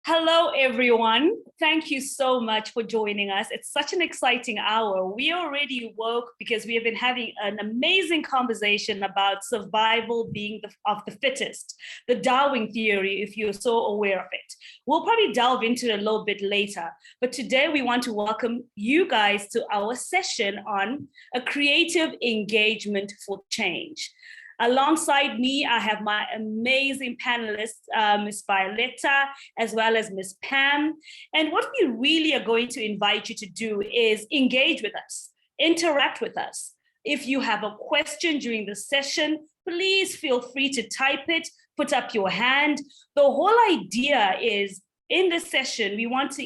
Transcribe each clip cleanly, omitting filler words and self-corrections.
Hello, everyone. Thank you so much for joining us. It's such an exciting hour. We already woke because we have been having an amazing conversation about survival being of the fittest, the Darwin theory, if you're so aware of it. We'll probably delve into it a little bit later, but today we want to welcome you guys to our session on a creative engagement for change. Alongside me, I have my amazing panelists, Ms. Violeta, as well as Ms. Pam. And what we really are going to invite you to do is engage with us, interact with us. If you have a question during the session, please feel free to type it, put up your hand. The whole idea is, in this session, we want to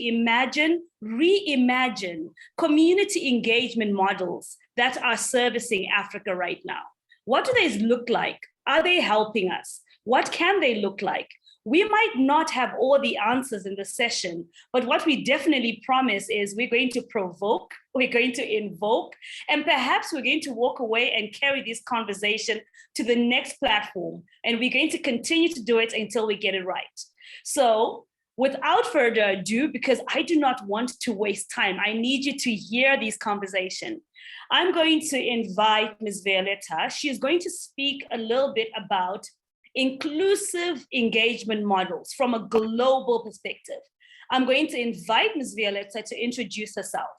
reimagine community engagement models that are servicing Africa right now. What do they look like? Are they helping us? What can they look like? We might not have all the answers in the session, but what we definitely promise is we're going to provoke, we're going to invoke, and perhaps we're going to walk away and carry this conversation to the next platform. And we're going to continue to do it until we get it right. So without further ado, because I do not want to waste time, I need you to hear these conversations. I'm going to invite Ms. Violeta. She is going to speak a little bit about inclusive engagement models from a global perspective. I'm going to invite Ms. Violeta to introduce herself.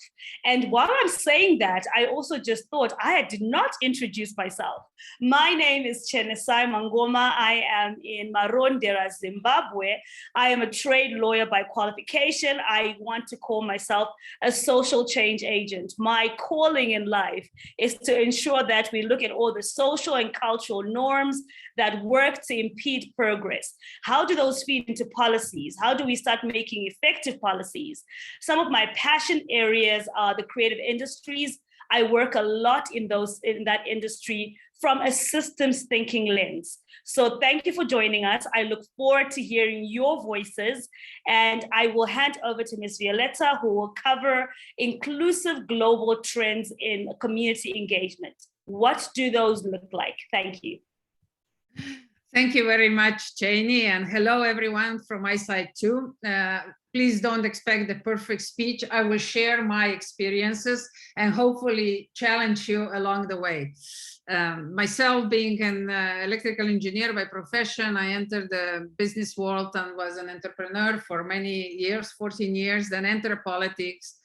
And while I'm saying that, I also just thought I did not introduce myself. My name is Chenesai Mangoma. I am in Marondera, Zimbabwe. I am a trade lawyer by qualification. I want to call myself a social change agent. My calling in life is to ensure that we look at all the social and cultural norms that work to impede progress. How do those feed into policies? How do we start making effective policies? Some of my passion areas are the creative industries. I work a lot in that industry from a systems thinking lens. So thank you for joining us. I look forward to hearing your voices, and I will hand over to Ms. Violeta, who will cover inclusive global trends in community engagement. What do those look like? Thank you. Thank you very much, Cheney, and hello everyone from my side too. Please don't expect the perfect speech. I will share my experiences and hopefully challenge you along the way. Myself being an electrical engineer by profession, I entered the business world and was an entrepreneur for many years, 14 years, then entered politics.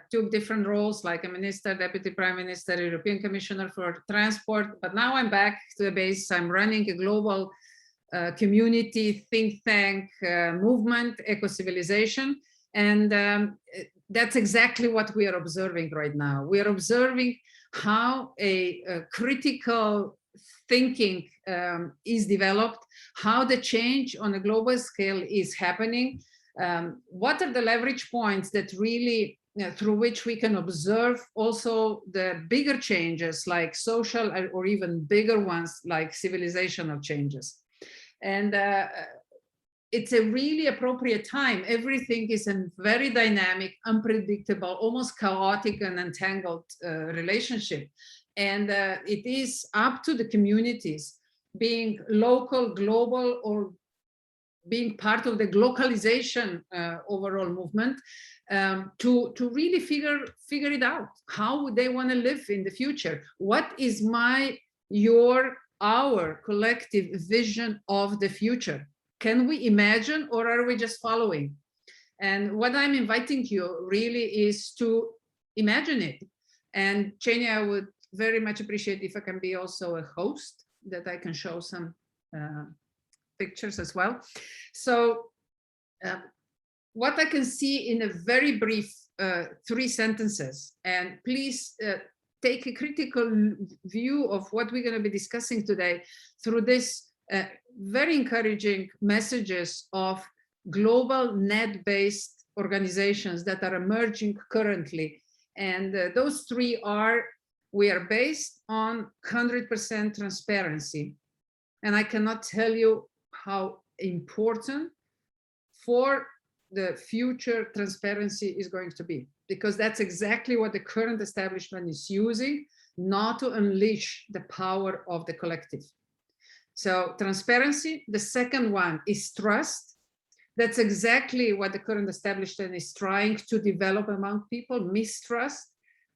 Took different roles like a minister, deputy prime minister, European commissioner for transport, but now I'm back to the base. I'm running a global community think tank movement, ecocivilisation, and that's exactly what we are observing right now. We are observing how a critical thinking is developed, how the change on a global scale is happening, what are the leverage points that really through which we can observe also the bigger changes like social or even bigger ones like civilizational changes. And it's a really appropriate time. Everything is a very dynamic, unpredictable, almost chaotic and entangled relationship. And it is up to the communities, being local, global, or being part of the globalization overall movement, to really figure it out. How would they want to live in the future? What is our collective vision of the future? Can we imagine, or are we just following? And what I'm inviting you really is to imagine it. And Cheney, I would very much appreciate if I can be also a host, that I can show some pictures as well. So what I can see in a very brief 3 sentences, and please take a critical view of what we're going to be discussing today through this very encouraging messages of global net-based organizations that are emerging currently. And those 3 are, we are based on 100% transparency. And I cannot tell you how important for the future transparency is going to be, because that's exactly what the current establishment is using, not to unleash the power of the collective. So transparency. The second one is trust. That's exactly what the current establishment is trying to develop among people, mistrust.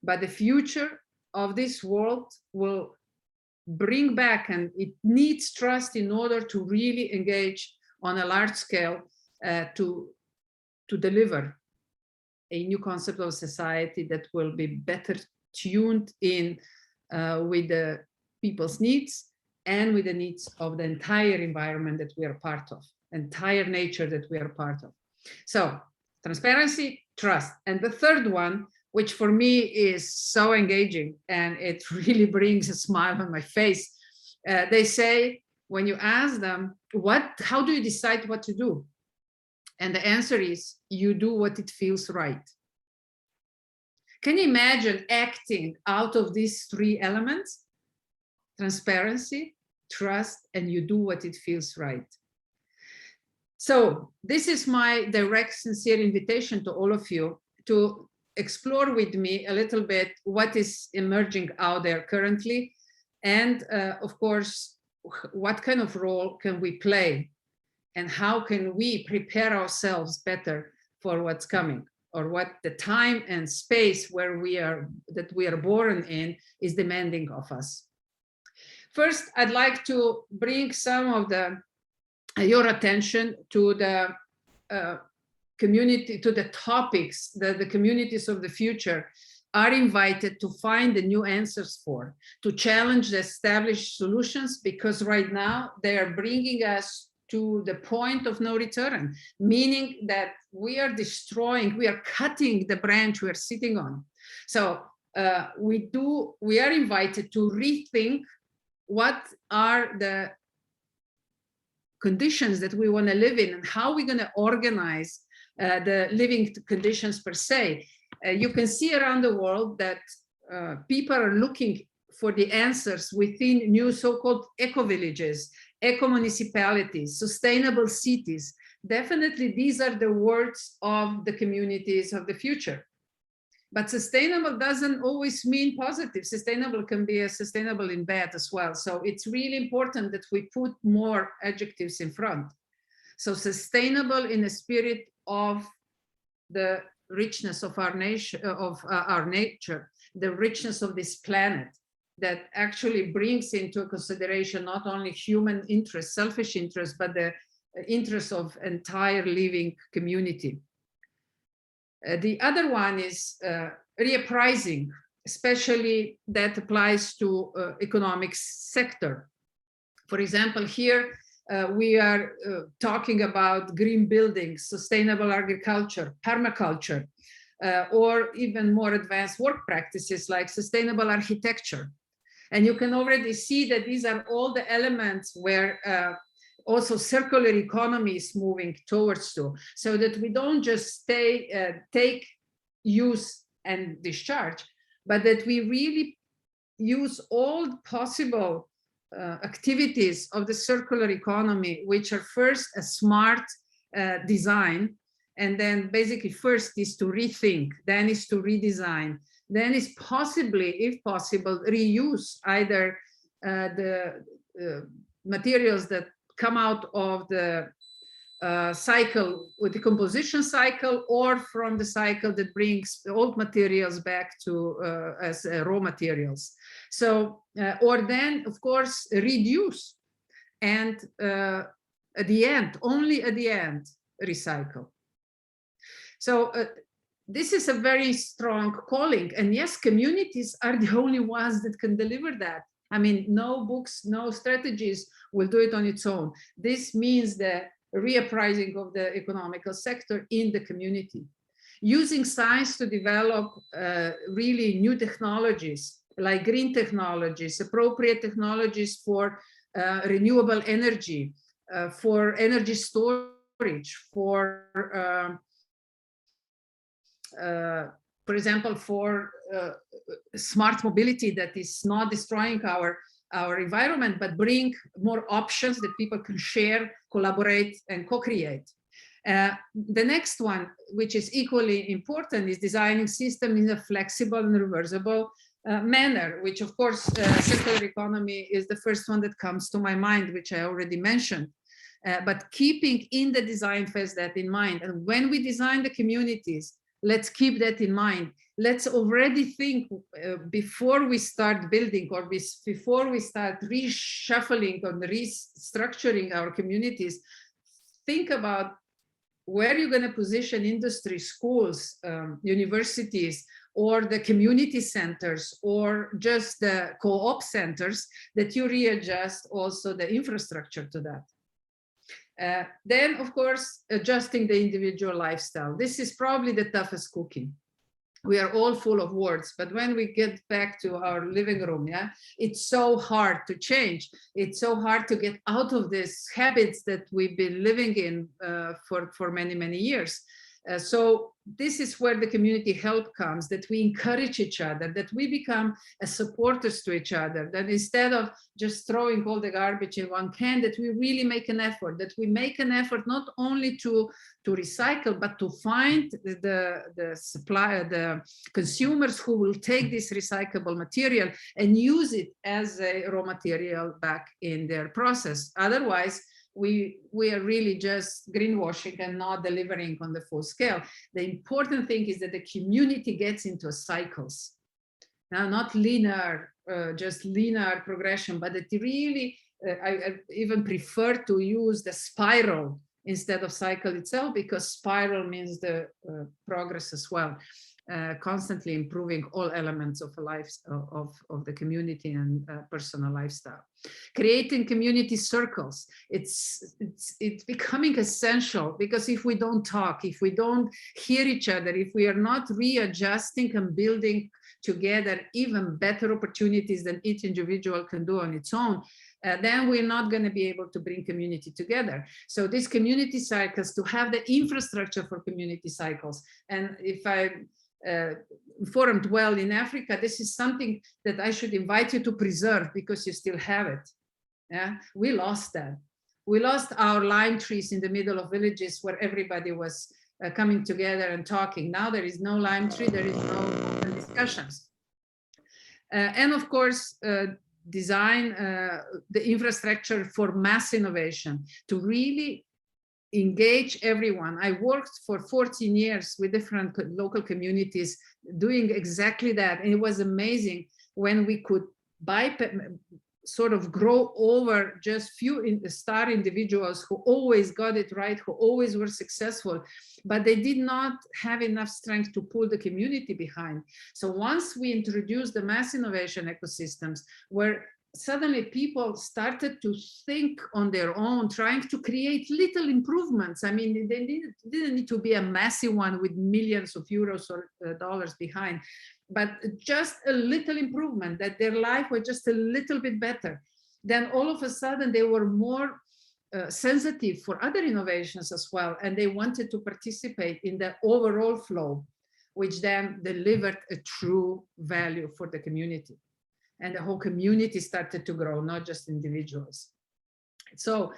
But the future of this world will bring back, and it needs trust in order to really engage on a large scale to deliver a new concept of society that will be better tuned in with the people's needs and with the needs of the entire environment that we are part of, entire nature that we are part of. So transparency, trust. And the third one, which for me is so engaging and it really brings a smile on my face. They say, when you ask them, how do you decide what to do? And the answer is, you do what it feels right. Can you imagine acting out of these three elements? Transparency, trust, and you do what it feels right. So this is my direct, sincere invitation to all of you to explore with me a little bit what is emerging out there currently. And of course, what kind of role can we play? And how can we prepare ourselves better for what's coming, or what the time and space where we are born in is demanding of us? First, I'd like to bring some of your attention to the community, to the topics that the communities of the future are invited to find the new answers for, to challenge the established solutions, because right now they are bringing us to the point of no return, meaning that we are destroying, we are cutting the branch we are sitting on. So we are invited to rethink what are the conditions that we want to live in and how we're going to organize the living conditions per se. You can see around the world that people are looking for the answers within new so-called eco-villages, eco-municipalities, sustainable cities. Definitely, these are the words of the communities of the future. But sustainable doesn't always mean positive. Sustainable can be sustainable in bad as well. So it's really important that we put more adjectives in front. So sustainable in the spirit of the richness of our nature, the richness of this planet, that actually brings into consideration not only human interest, selfish interest, but the interest of entire living community. The other one is reappraising, especially that applies to economic sector. For example, here we are talking about green buildings, sustainable agriculture, permaculture, or even more advanced work practices like sustainable architecture. And you can already see that these are all the elements where also circular economy is moving towards to, so that we don't just take, use and discharge, but that we really use all possible activities of the circular economy, which are first a smart design, and then basically first is to rethink, then is to redesign, then is possibly, if possible, reuse either the materials that come out of the cycle with the composition cycle, or from the cycle that brings the old materials back to as raw materials. So, or then of course, reduce, and at the end, only at the end, recycle. So this is a very strong calling, and yes, communities are the only ones that can deliver that. I mean, no books, no strategies will do it on its own. This means the reappraising of the economical sector in the community. Using science to develop really new technologies, like green technologies, appropriate technologies for renewable energy, for energy storage, for example, for smart mobility that is not destroying our environment, but bring more options that people can share, collaborate, and co-create. The next one, which is equally important, is designing systems in a flexible and reversible manner, which of course, circular economy is the first one that comes to my mind, which I already mentioned. but keeping in the design phase that in mind. And when we design the communities, let's keep that in mind. Let's already think before we start building, or before we start reshuffling or restructuring our communities, think about where you're going to position industry, schools, universities, or the community centers, or just the co-op centers, that you readjust also the infrastructure to that. Then, of course, adjusting the individual lifestyle. This is probably the toughest cooking. We are all full of words, but when we get back to our living room, yeah, it's so hard to change. It's so hard to get out of these habits that we've been living in for many, many years. So this is where the community help comes, that we encourage each other, that we become supporters to each other, that instead of just throwing all the garbage in one can, that we really make an effort, that we make an effort not only to recycle, but to find the consumers who will take this recyclable material and use it as a raw material back in their process. Otherwise, we are really just greenwashing and not delivering on the full scale. The important thing is that the community gets into cycles. Now, not linear, just linear progression, but it really, I even prefer to use the spiral instead of cycle itself, because spiral means the progress as well. Constantly improving all elements of life of the community and personal lifestyle. Creating community circles, it's becoming essential, because if we don't talk, if we don't hear each other, if we are not readjusting and building together even better opportunities than each individual can do on its own, then we're not going to be able to bring community together. So these community cycles, to have the infrastructure for community cycles, and if I informed well in Africa, this is something that I should invite you to preserve, because you still have it. Yeah, we lost that. We lost our lime trees in the middle of villages where everybody was coming together and talking. Now there is no lime tree, there is no open discussions. And of course, design the infrastructure for mass innovation to really engage everyone. I worked for 14 years with different local communities doing exactly that. And it was amazing when we could sort of grow over just few star individuals who always got it right, who always were successful, but they did not have enough strength to pull the community behind. So once we introduced the mass innovation ecosystems, where suddenly people started to think on their own, trying to create little improvements. I mean, they didn't need to be a massive one with millions of euros or dollars behind, but just a little improvement, that their life was just a little bit better. Then all of a sudden they were more sensitive for other innovations as well, and they wanted to participate in the overall flow, which then delivered a true value for the community. And the whole community started to grow, not just individuals. So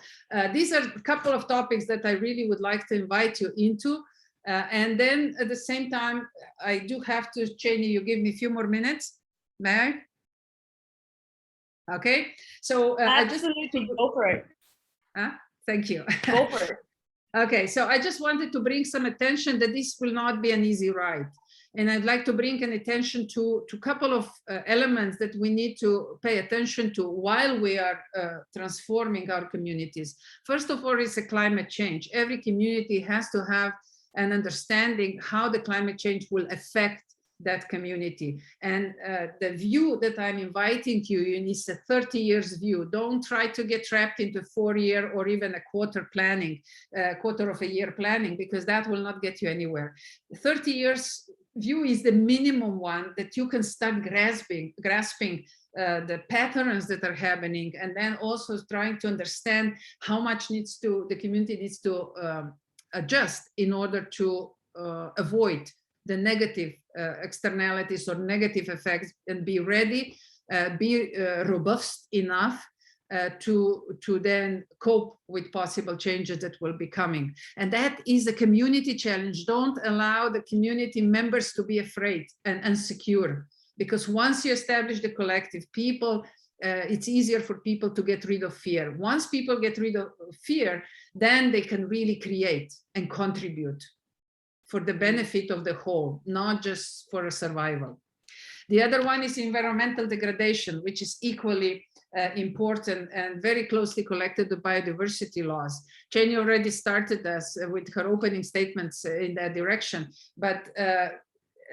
these are a couple of topics that I really would like to invite you into. And then at the same time, I do have to, Cheney, you give me a few more minutes. May I? Okay. So absolutely, go for it. Thank you. Go for it. Okay, so I just wanted to bring some attention that this will not be an easy ride. And I'd like to bring an attention to a couple of elements that we need to pay attention to while we are transforming our communities. First of all, is a climate change. Every community has to have an understanding how the climate change will affect that community. And the view that I'm inviting you in is a 30 years view. Don't try to get trapped into 4-year or even a quarter of a year planning, because that will not get you anywhere. 30 years view is the minimum one that you can start grasping the patterns that are happening, and then also trying to understand how much the community needs to adjust in order to avoid the negative externalities or negative effects, and be ready, be robust enough to then cope with possible changes that will be coming. And that is a community challenge. Don't allow the community members to be afraid and insecure, because once you establish the collective, people it's easier for people to get rid of fear. Once people get rid of fear, then they can really create and contribute for the benefit of the whole, not just for a survival. The other one is environmental degradation, which is equally important and very closely connected to biodiversity loss. Jenny already started us with her opening statements in that direction, but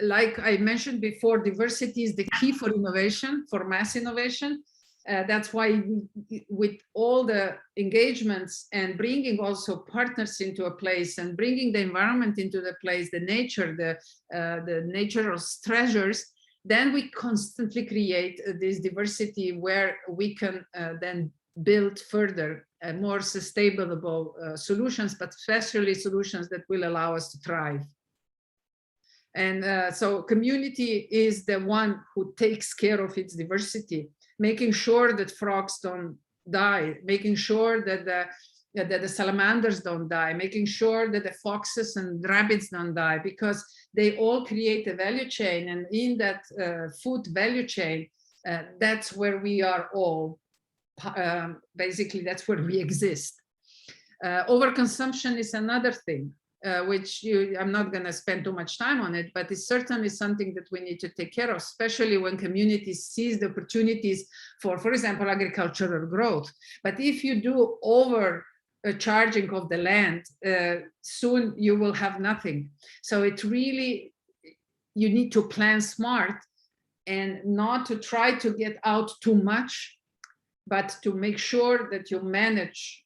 like I mentioned before, diversity is the key for innovation, for mass innovation. That's why with all the engagements and bringing also partners into a place and bringing the environment into the place, the nature, the nature's treasures, then we constantly create this diversity where we can then build further more sustainable solutions, but especially solutions that will allow us to thrive. And so community is the one who takes care of its diversity, making sure that frogs don't die, making sure that the salamanders don't die, making sure that the foxes and rabbits don't die, because they all create a value chain. And in that food value chain, that's where we are all, basically that's where we exist. Overconsumption is another thing. Which I'm not going to spend too much time on it, but it's certainly something that we need to take care of, especially when communities seize the opportunities for example, agricultural growth. But if you do overcharging of the land, soon you will have nothing. So it really, you need to plan smart and not to try to get out too much, but to make sure that you manage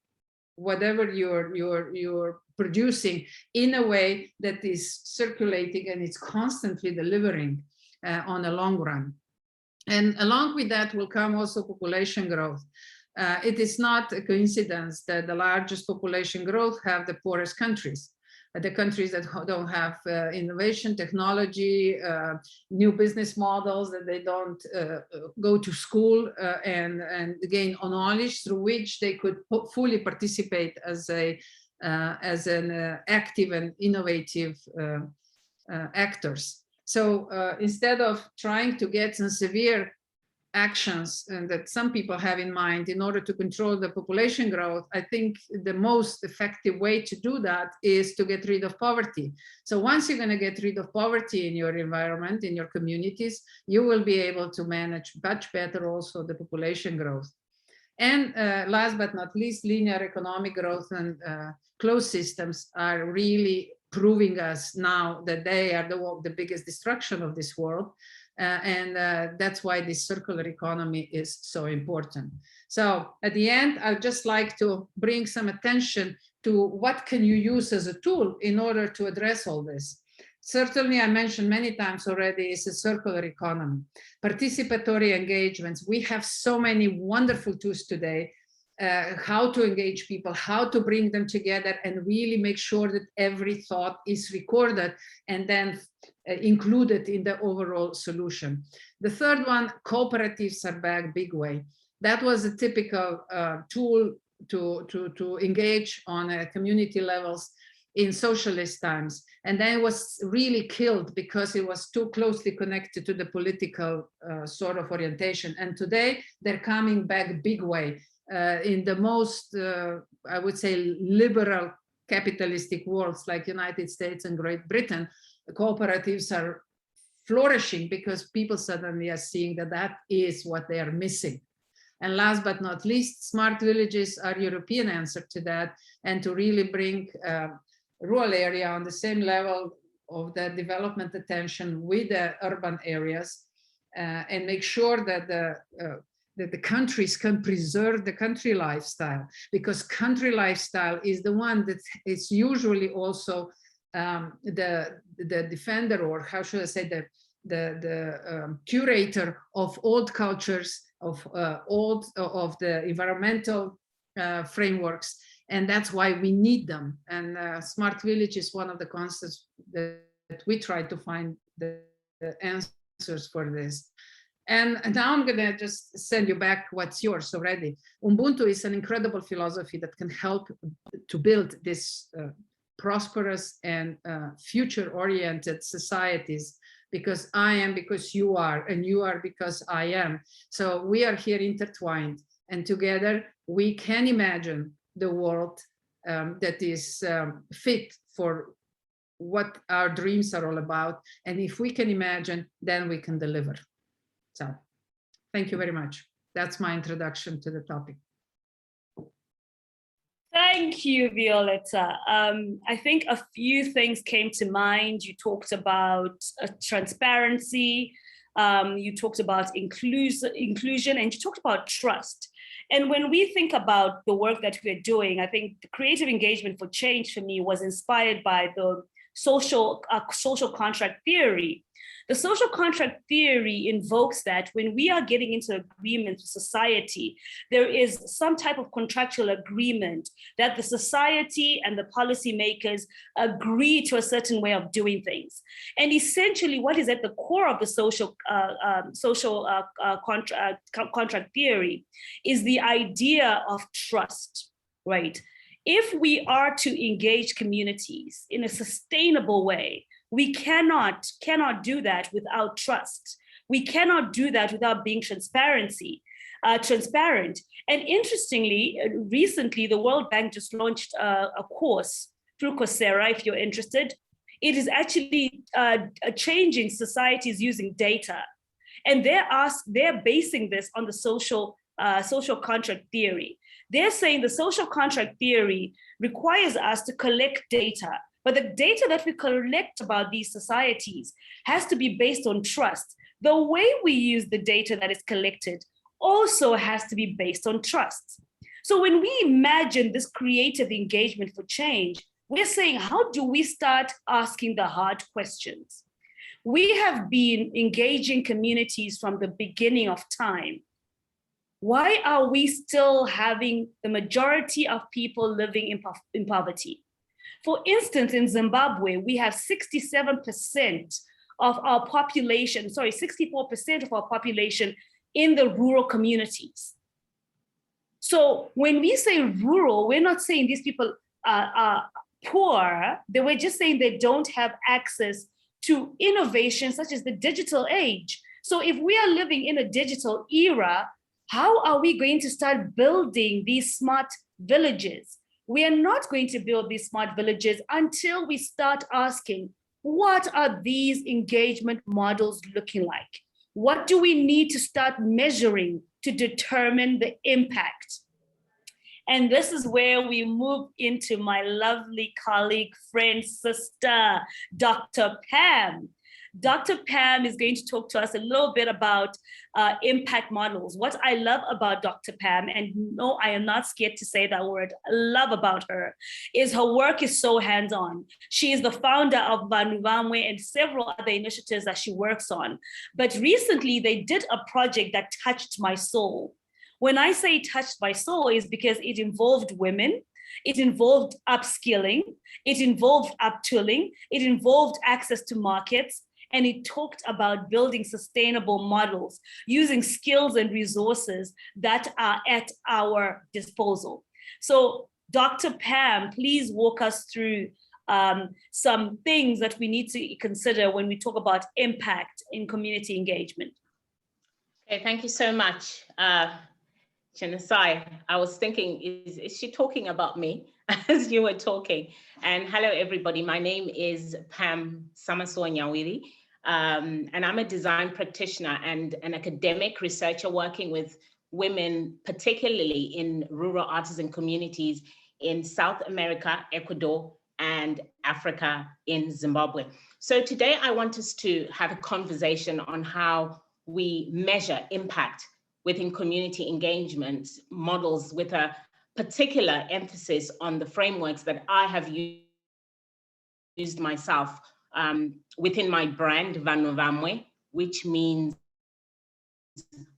whatever you're producing in a way that is circulating and it's constantly delivering on a long run. And along with that will come also population growth. It is not a coincidence that the largest population growth have the poorest countries. The countries that don't have innovation, technology, new business models, that they don't go to school and gain knowledge through which they could fully participate as an active and innovative actors. So instead of trying to get some severe actions that some people have in mind in order to control the population growth, I think the most effective way to do that is to get rid of poverty. So once you're going to get rid of poverty in your environment, in your communities, you will be able to manage much better also the population growth. And last but not least, linear economic growth and closed systems are really proving us now that they are the biggest destruction of this world. That's why this circular economy is so important. So at the end, I'd just like to bring some attention to what can you use as a tool in order to address all this. Certainly, I mentioned many times already, is a circular economy. Participatory engagements. We have so many wonderful tools today, how to engage people, how to bring them together and really make sure that every thought is recorded and then included in the overall solution. The third one, cooperatives are back big way. That was a typical tool to engage on a community levels in socialist times. And then it was really killed because it was too closely connected to the political sort of orientation. And today they're coming back big way in the most, I would say, liberal capitalistic worlds like United States and Great Britain. Cooperatives are flourishing because people suddenly are seeing that that is what they are missing. And last but not least, smart villages are European answer to that, and to really bring rural area on the same level of the development attention with the urban areas, and make sure that the countries can preserve the country lifestyle, because country lifestyle is the one that is usually also the defender, or how should I say, the curator of old cultures, of the environmental frameworks. And that's why we need them. And Smart Village is one of the concepts that we try to find the answers for this. And now I'm going to just send you back what's yours already. Ubuntu is an incredible philosophy that can help to build this prosperous and future-oriented societies because I am because you are, and you are because I am. So we are here intertwined, and together we can imagine the world that is fit for what our dreams are all about. And if we can imagine, then we can deliver. So thank you very much. That's my introduction to the topic. Thank you, Violeta. I think a few things came to mind. You talked about transparency, you talked about inclusion, and you talked about trust. And when we think about the work that we're doing, I think the creative engagement for change for me was inspired by the social contract theory. The social contract theory invokes that when we are getting into agreement with society, there is some type of contractual agreement that the society and the policymakers agree to a certain way of doing things. And essentially what is at the core of the social contract theory is the idea of trust, right? If we are to engage communities in a sustainable way, we cannot do that without trust. We cannot do that without being transparent. And interestingly, recently, the World Bank just launched a course through Coursera, if you're interested. It is actually changing societies using data. And they're basing this on the social contract theory. They're saying the social contract theory requires us to collect data, but the data that we collect about these societies has to be based on trust. The way we use the data that is collected also has to be based on trust. So when we imagine this creative engagement for change, we're saying, how do we start asking the hard questions? We have been engaging communities from the beginning of time. Why are we still having the majority of people living in poverty? For instance, in Zimbabwe, we have 67% of our population, 64% of our population in the rural communities. So when we say rural, we're not saying these people are poor, we're just saying they don't have access to innovation such as the digital age. So if we are living in a digital era, how are we going to start building these smart villages? We are not going to build these smart villages until we start asking, what are these engagement models looking like? What do we need to start measuring to determine the impact? And this is where we move into my lovely colleague, friend, sister, Dr. Pam. Dr. Pam is going to talk to us a little bit about impact models. What I love about Dr. Pam, and no, I am not scared to say that word, love about her, is her work is so hands-on. She is the founder of Vanhu, Vamwe, and several other initiatives that she works on. But recently they did a project that touched my soul. When I say touched my soul is because it involved women, it involved upskilling, it involved uptooling, it involved access to markets, and it talked about building sustainable models using skills and resources that are at our disposal. So Dr. Pam, please walk us through some things that we need to consider when we talk about impact in community engagement. Okay, thank you so much. Chenesai, I was thinking, is she talking about me as you were talking? And hello, everybody. My name is Pam Nyawiri, and I'm a design practitioner and an academic researcher working with women, particularly in rural artisan communities in South America, Ecuador, and Africa in Zimbabwe. So today I want us to have a conversation on how we measure impact within community engagement models, with a particular emphasis on the frameworks that I have used myself within my brand, Vamwe, which means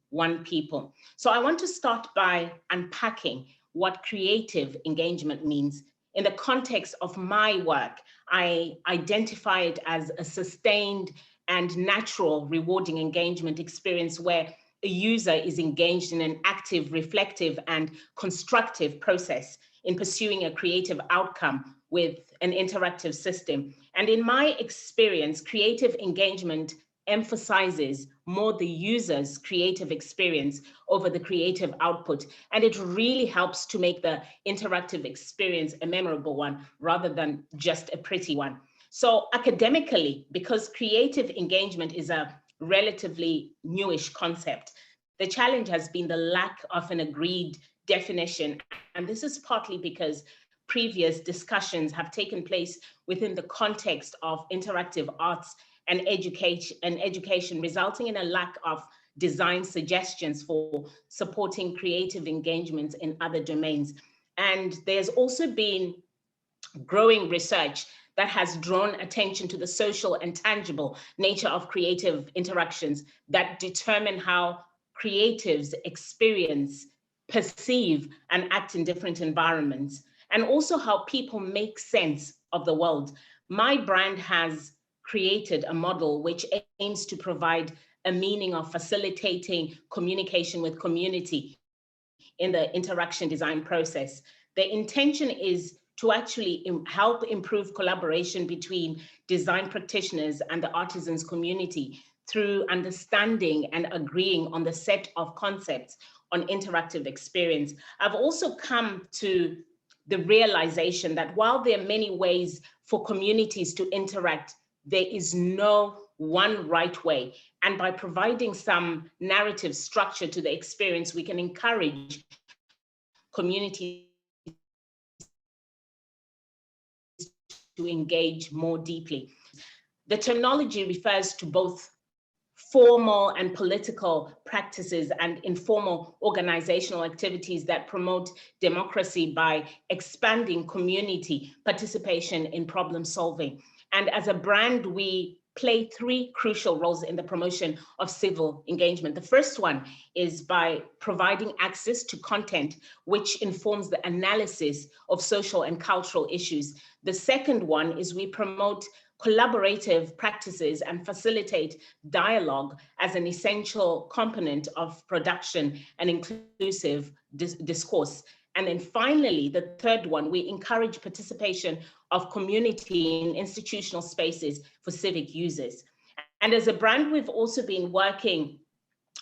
one people. So I want to start by unpacking what creative engagement means. In the context of my work, I identify it as a sustained and natural rewarding engagement experience where a user is engaged in an active, reflective, and constructive process in pursuing a creative outcome with an interactive system. And in my experience, creative engagement emphasizes more the user's creative experience over the creative output. And it really helps to make the interactive experience a memorable one rather than just a pretty one. So academically, because creative engagement is a relatively newish concept, the challenge has been the lack of an agreed definition. And this is partly because previous discussions have taken place within the context of interactive arts and education, resulting in a lack of design suggestions for supporting creative engagements in other domains. And there's also been growing research that has drawn attention to the social and tangible nature of creative interactions that determine how creatives experience, perceive, and act in different environments, and also how people make sense of the world. My brand has created a model which aims to provide a meaning of facilitating communication with community in the interaction design process. The intention is to actually help improve collaboration between design practitioners and the artisans community through understanding and agreeing on the set of concepts on interactive experience. I've also come to the realization that while there are many ways for communities to interact, there is no one right way. And by providing some narrative structure to the experience, we can encourage communities to engage more deeply. The terminology refers to both formal and political practices and informal organizational activities that promote democracy by expanding community participation in problem solving. And as a brand, we play three crucial roles in the promotion of civil engagement. The first one is by providing access to content which informs the analysis of social and cultural issues. The second one is we promote collaborative practices and facilitate dialogue as an essential component of production and inclusive discourse. And then finally, the third one, we encourage participation of community in institutional spaces for civic users. And as a brand, we've also been working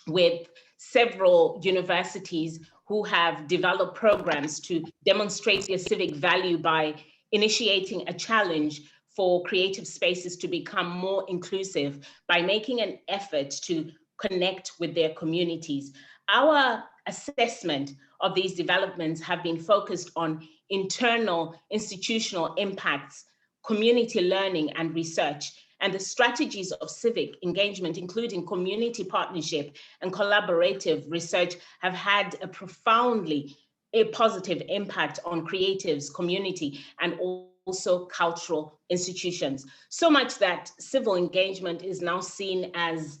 with several universities who have developed programs to demonstrate their civic value by initiating a challenge for creative spaces to become more inclusive by making an effort to connect with their communities. Our assessment of these developments have been focused on internal institutional impacts, community learning and research, and the strategies of civic engagement, including community partnership and collaborative research, have had a profoundly positive impact on creatives, community, and also cultural institutions. So much that civil engagement is now seen as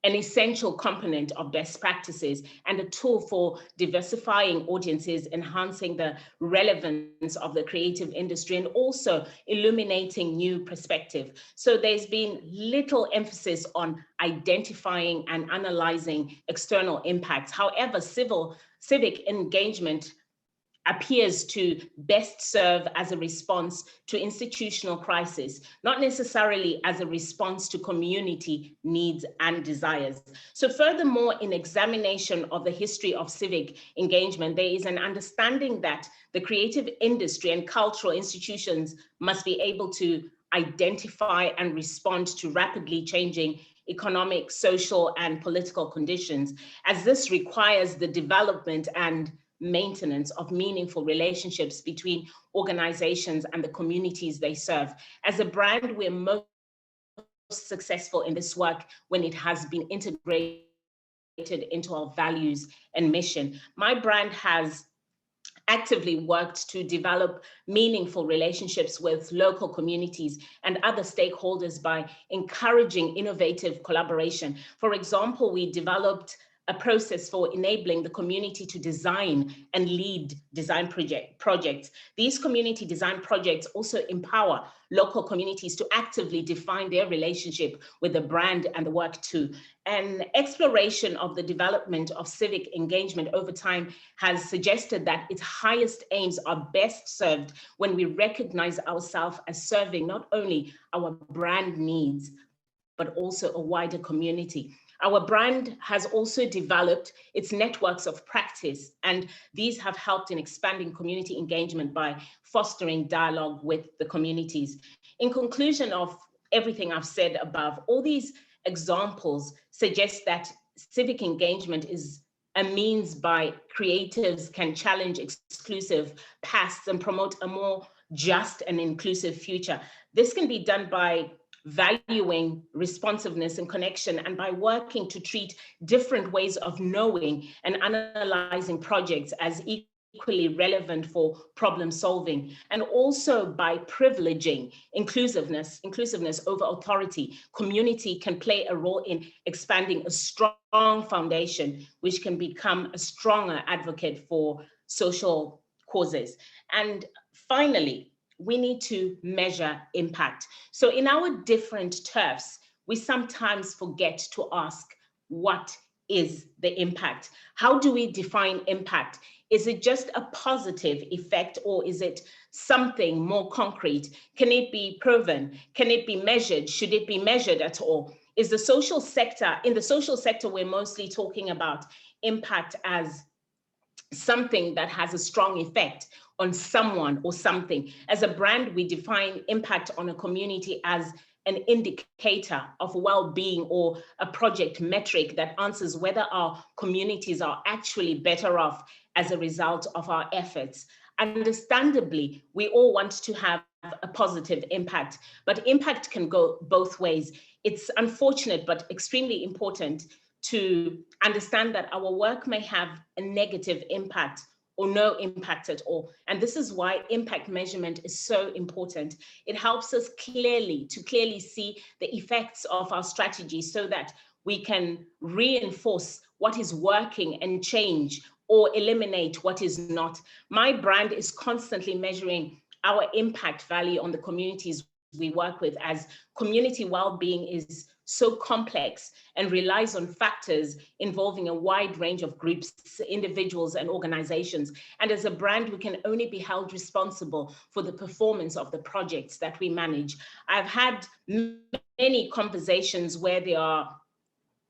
an essential component of best practices and a tool for diversifying audiences, enhancing the relevance of the creative industry, and also illuminating new perspective. So there's been little emphasis on identifying and analyzing external impacts. However, civic engagement appears to best serve as a response to institutional crisis, not necessarily as a response to community needs and desires. So furthermore, in examination of the history of civic engagement, there is an understanding that the creative industry and cultural institutions must be able to identify and respond to rapidly changing economic, social, and political conditions, as this requires the development and maintenance of meaningful relationships between organizations and the communities they serve. As a brand, we're most successful in this work when it has been integrated into our values and mission. My brand has actively worked to develop meaningful relationships with local communities and other stakeholders by encouraging innovative collaboration. For example, we developed a process for enabling the community to design and lead design projects. These community design projects also empower local communities to actively define their relationship with the brand and the work too. An exploration of the development of civic engagement over time has suggested that its highest aims are best served when we recognize ourselves as serving not only our brand needs, but also a wider community. Our brand has also developed its networks of practice, and these have helped in expanding community engagement by fostering dialogue with the communities. In conclusion of everything I've said above, all these examples suggest that civic engagement is a means by creatives can challenge exclusive pasts and promote a more just and inclusive future. This can be done by valuing responsiveness and connection, and by working to treat different ways of knowing and analyzing projects as equally relevant for problem solving, and also by privileging inclusiveness over authority. Community can play a role in expanding a strong foundation, which can become a stronger advocate for social causes. And finally, we need to measure impact. So in our different turfs, we sometimes forget to ask, what is the impact? How do we define impact? Is it just a positive effect, or is it something more concrete? Can it be proven? Can it be measured? Should it be measured at all? Is the social sector, in the social sector, we're mostly talking about impact as something that has a strong effect on someone or something. As a brand, we define impact on a community as an indicator of well-being or a project metric that answers whether our communities are actually better off as a result of our efforts. Understandably, we all want to have a positive impact, but impact can go both ways. It's unfortunate, but extremely important to understand that our work may have a negative impact or no impact at all. And this is why impact measurement is so important. It helps us clearly see the effects of our strategy so that we can reinforce what is working and change or eliminate what is not. My brand is constantly measuring our impact value on the communities we work with, as community well-being is so complex and relies on factors involving a wide range of groups, individuals, and organizations. And as a brand, we can only be held responsible for the performance of the projects that we manage. I've had many conversations where there are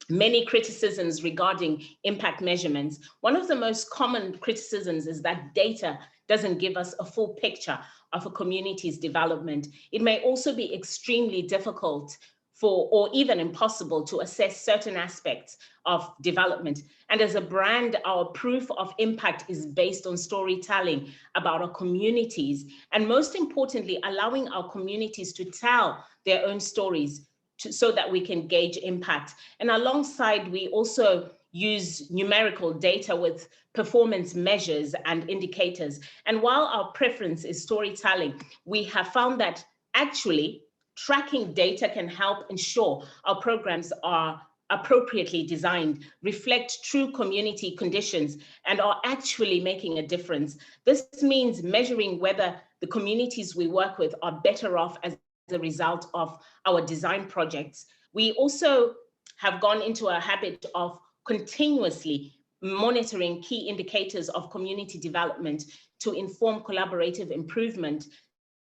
many criticisms regarding impact measurements. One of the most common criticisms is that data doesn't give us a full picture of a community's development. It may also be extremely difficult or even impossible to assess certain aspects of development. And as a brand, our proof of impact is based on storytelling about our communities, and most importantly, allowing our communities to tell their own stories so that we can gauge impact. And alongside, we also use numerical data with performance measures and indicators. And while our preference is storytelling, we have found that actually tracking data can help ensure our programs are appropriately designed, reflect true community conditions, and are actually making a difference. This means measuring whether the communities we work with are better off as a result of our design projects. We also have gone into a habit of continuously monitoring key indicators of community development to inform collaborative improvement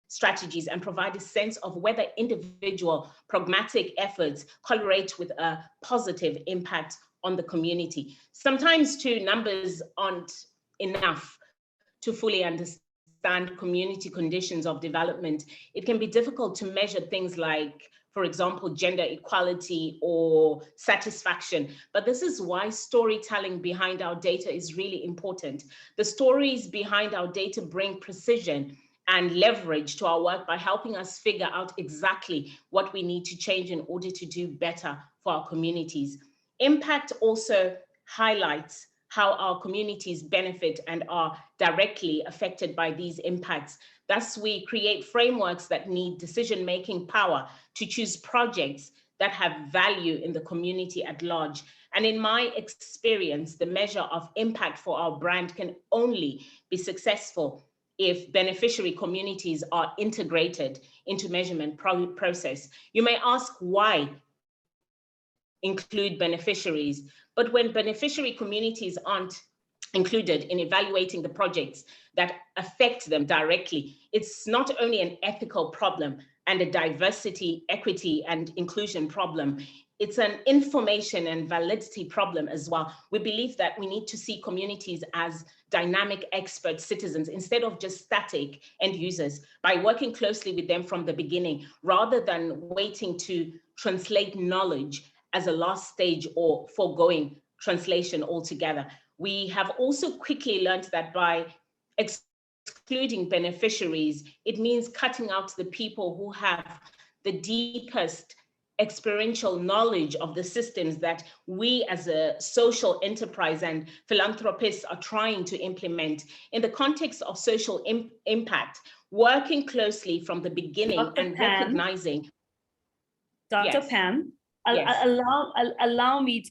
strategies and provide a sense of whether individual pragmatic efforts correlate with a positive impact on the community. Sometimes too, numbers aren't enough to fully understand community conditions of development. It can be difficult to measure things like, for example, gender equality or satisfaction. But this is why storytelling behind our data is really important. The stories behind our data bring precision and leverage to our work by helping us figure out exactly what we need to change in order to do better for our communities. Impact also highlights how our communities benefit and are directly affected by these impacts. Thus, we create frameworks that need decision-making power to choose projects that have value in the community at large. And in my experience, the measure of impact for our brand can only be successful if beneficiary communities are integrated into measurement process. You may ask why include beneficiaries, but when beneficiary communities aren't included in evaluating the projects that affect them directly, it's not only an ethical problem and a diversity, equity, and inclusion problem, it's an information and validity problem as well. We believe that we need to see communities as dynamic expert citizens instead of just static end users, by working closely with them from the beginning, rather than waiting to translate knowledge as a last stage or foregoing translation altogether. We have also quickly learned that by excluding beneficiaries, it means cutting out the people who have the deepest experiential knowledge of the systems that we as a social enterprise and philanthropists are trying to implement in the context of social impact, working closely from the beginning and recognizing. Dr. Yes. Pam, Yes. allow me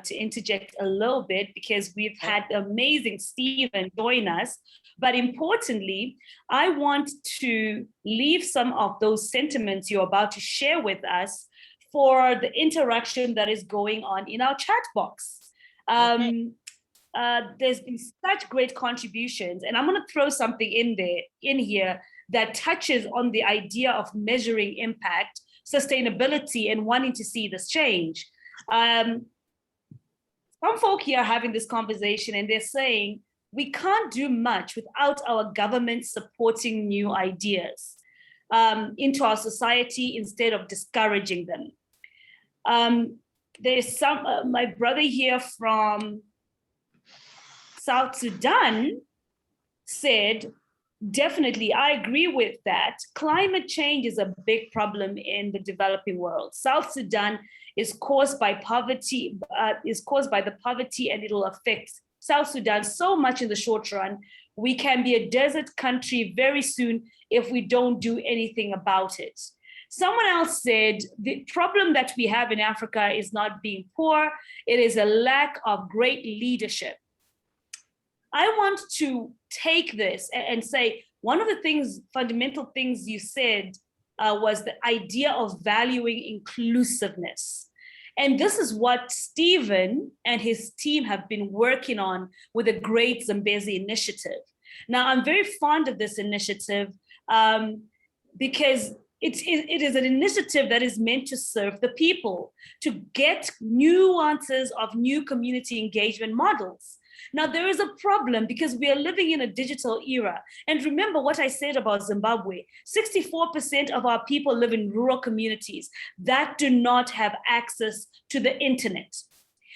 to interject a little bit, because we've had amazing Stephen join us. But importantly, I want to leave some of those sentiments you're about to share with us for the interaction that is going on in our chat box. There's been such great contributions, and I'm going to throw something in here that touches on the idea of measuring impact, sustainability, and wanting to see this change. Some folk here are having this conversation, and they're saying we can't do much without our government supporting new ideas into our society instead of discouraging them. There's some, my brother here from South Sudan said, definitely, I agree with that. Climate change is a big problem in the developing world. South Sudan is caused by poverty, the poverty, and it'll affect South Sudan so much in the short run. We can be a desert country very soon if we don't do anything about it. Someone else said, the problem that we have in Africa is not being poor, it is a lack of great leadership. I want to take this and say, one of the things, fundamental things you said was the idea of valuing inclusiveness. And this is what Stephen and his team have been working on with the Great Zambezi Initiative. Now, I'm very fond of this initiative because it is an initiative that is meant to serve the people, to get nuances of new community engagement models. Now, there is a problem because we are living in a digital era. And remember what I said about Zimbabwe, 64% of our people live in rural communities that do not have access to the internet.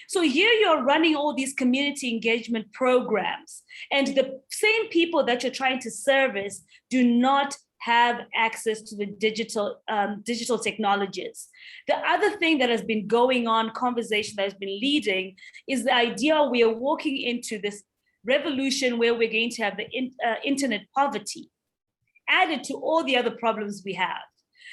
So here you're running all these community engagement programs, and the same people that you're trying to service do not have access to the digital technologies. The other thing that has been going on, conversation that has been leading, is the idea we are walking into this revolution where we're going to have the internet poverty added to all the other problems we have.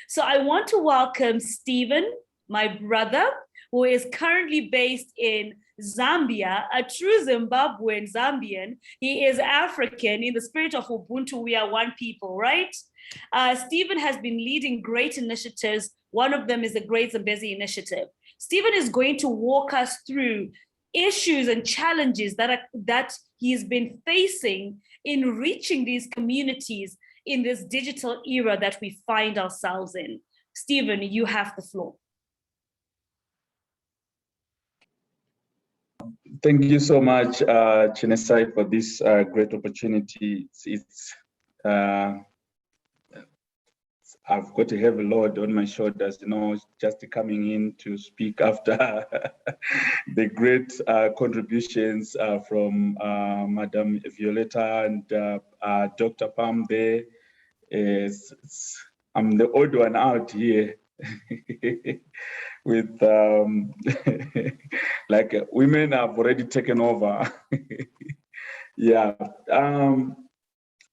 So I want to welcome Stephen, my brother, who is currently based in Zambia, a true Zimbabwean Zambian. He is African. In the spirit of Ubuntu, we are one people, right? Stephen has been leading great initiatives. One of them is the Great Zambezi Initiative. Stephen is going to walk us through issues and challenges that he's been facing in reaching these communities in this digital era that we find ourselves in. Stephen, you have the floor. Thank you so much, Chenesai, for this great opportunity. I've got a heavy load on my shoulders, just coming in to speak after the great contributions from Madam Violeta and Dr. Pam there. I'm the odd one out here with like women have already taken over. Yeah.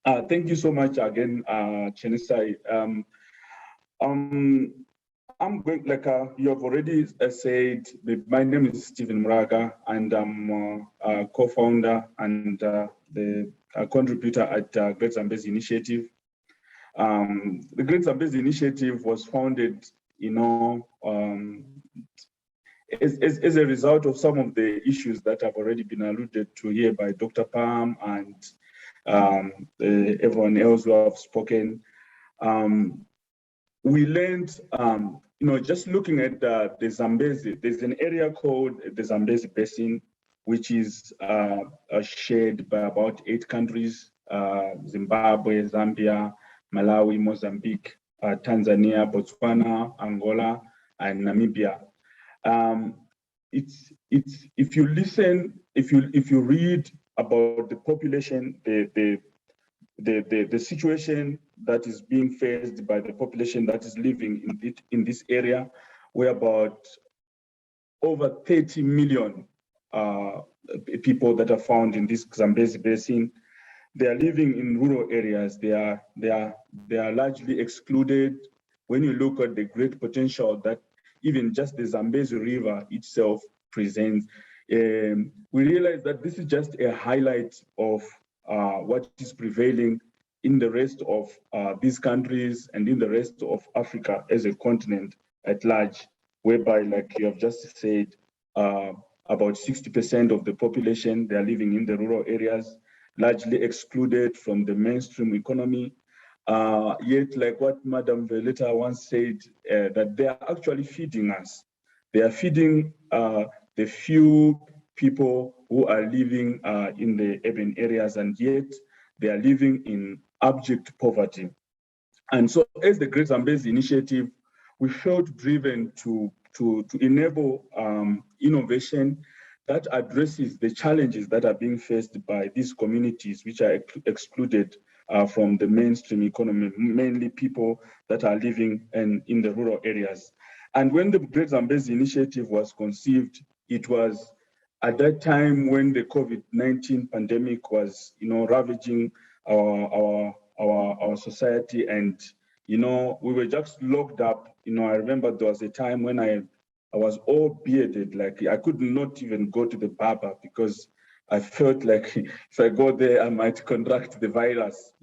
Thank you so much again, Chenesai. I'm going, like you have already said, my name is Stephen Muraga, and I'm a co-founder and the contributor at Great Zambezi Initiative. The Great Zambezi Initiative was founded, as a result of some of the issues that have already been alluded to here by Dr. Pam and everyone else who have spoken. We learned, just looking at the Zambezi, there's an area called the Zambezi Basin, which is shared by about 8 countries, Zimbabwe, Zambia, Malawi, Mozambique, Tanzania, Botswana, Angola, and Namibia. If you listen, if you read about the population, the situation that is being faced by the population that is living in this area, we're about over 30 million people that are found in this Zambezi Basin. They are living in rural areas. They are largely excluded. When you look at the great potential that even just the Zambezi River itself presents, we realize that this is just a highlight of what is prevailing in the rest of these countries and in the rest of Africa as a continent at large, whereby, like you have just said, about 60% of the population, they are living in the rural areas, largely excluded from the mainstream economy. Yet, like what Madam Violeta once said, that they are actually feeding us. They are feeding the few people who are living in the urban areas, and yet they are living in abject poverty. And so as the Great Zambezi Initiative, we felt driven to enable innovation that addresses the challenges that are being faced by these communities, which are excluded from the mainstream economy, mainly people that are living in the rural areas. And when the Great Zambezi Initiative was conceived, it was at that time when the COVID-19 pandemic was, ravaging our society, and we were just locked up. I remember there was a time when I was all bearded, like I could not even go to the barber because I felt like if I go there, I might contract the virus.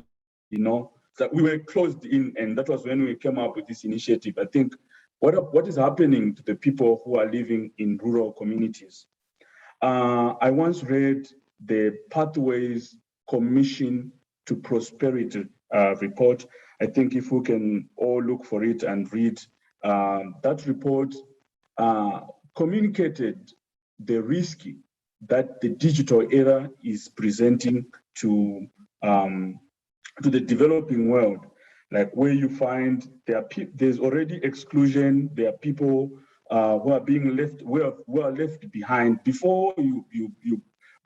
So we were closed in, and that was when we came up with this initiative. I think what is happening to the people who are living in rural communities? I once read the Pathways Commission to Prosperity report. I think if we can all look for it and read that report, communicated the risk that the digital era is presenting to the developing world, like where you find there's already exclusion. There are people who are being left, who are left behind before you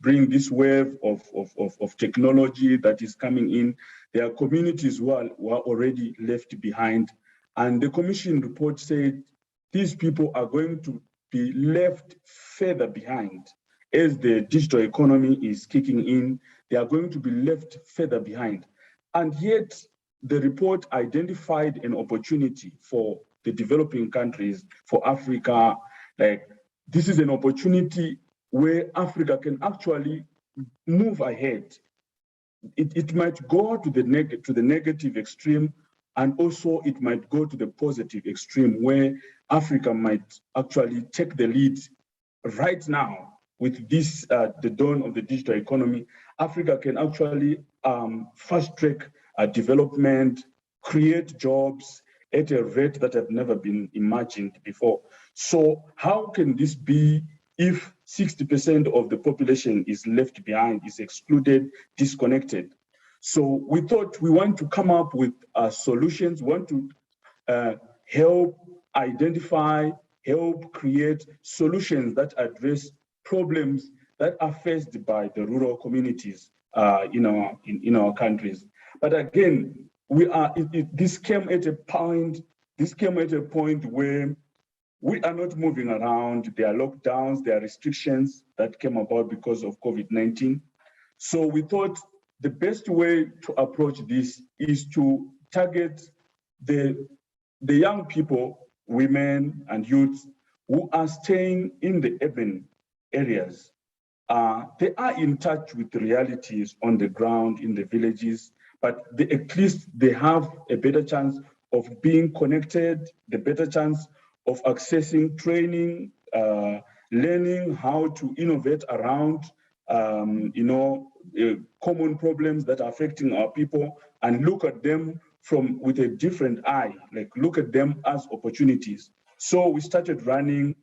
bring this wave of technology that is coming in. There are communities who are already left behind. And the commission report said these people are going to be left further behind. As the digital economy is kicking in, they are going to be left further behind. And yet, the report identified an opportunity for the developing countries, for Africa. Like, this is an opportunity where Africa can actually move ahead. It might go to the negative extreme, and also it might go to the positive extreme, where Africa might actually take the lead right now with this, the dawn of the digital economy. Africa can actually fast track development, create jobs at a rate that have never been imagined before. So how can this be if 60% of the population is left behind, is excluded, disconnected? So we thought we want to come up with solutions, we want to help identify, help create solutions that address problems that are faced by the rural communities in our countries. But again, this came at a point where we are not moving around. There are lockdowns, there are restrictions that came about because of COVID-19. So we thought the best way to approach this is to target the young people women and youths who are staying in the urban areas, they are in touch with the realities on the ground in the villages, but at least they have a better chance of being connected, the better chance of accessing training, learning how to innovate around, common problems that are affecting our people, and look at them with a different eye, like look at them as opportunities. So we started running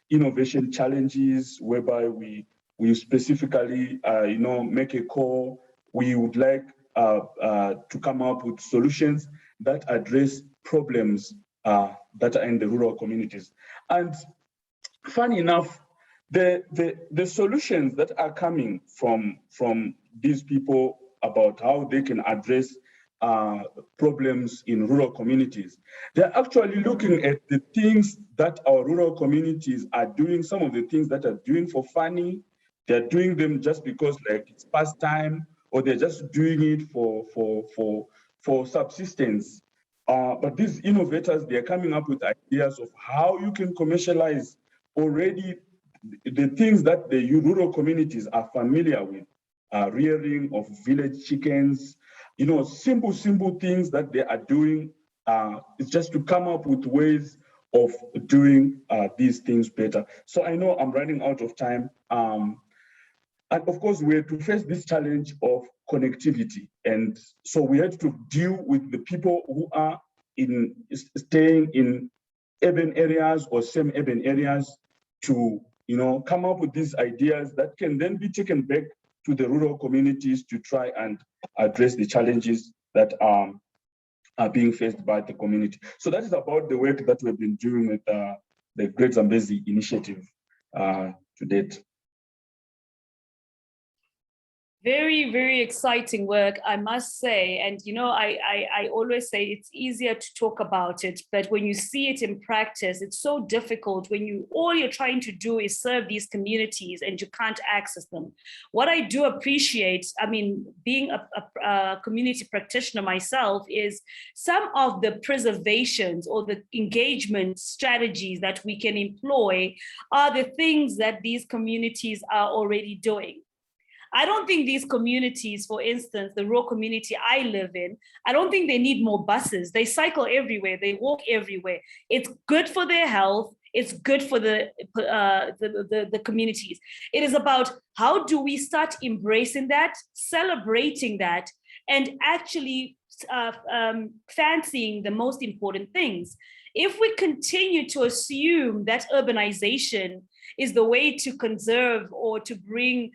innovation challenges whereby we specifically, make a call. We would like to come up with solutions that address problems that are in the rural communities. And funny enough, the solutions that are coming from these people about how they can address problems in rural communities, they're actually looking at the things that our rural communities are doing, some of the things that are doing for funny. They're doing them just because like it's pastime, or they're just doing it for subsistence. But these innovators, they're coming up with ideas of how you can commercialize already the things that the rural communities are familiar with, rearing of village chickens, simple things that they are doing. It's just to come up with ways of doing these things better. So I know I'm running out of time. And of course, we had to face this challenge of connectivity. And so we had to deal with the people who are staying in urban areas or semi-urban areas to come up with these ideas that can then be taken back to the rural communities to try and address the challenges that are being faced by the community. So that is about the work that we've been doing with the Great Zambezi Initiative to date. Very, very exciting work, I must say. And, I always say it's easier to talk about it, but when you see it in practice, it's so difficult when all you're trying to do is serve these communities and you can't access them. What I do appreciate, being a community practitioner myself, is some of the preservations or the engagement strategies that we can employ are the things that these communities are already doing. I don't think these communities, for instance, the rural community I live in, I don't think they need more buses. They cycle everywhere, they walk everywhere. It's good for their health. It's good for the communities. It is about how do we start embracing that, celebrating that, and actually fancying the most important things. If we continue to assume that urbanization is the way to conserve or to bring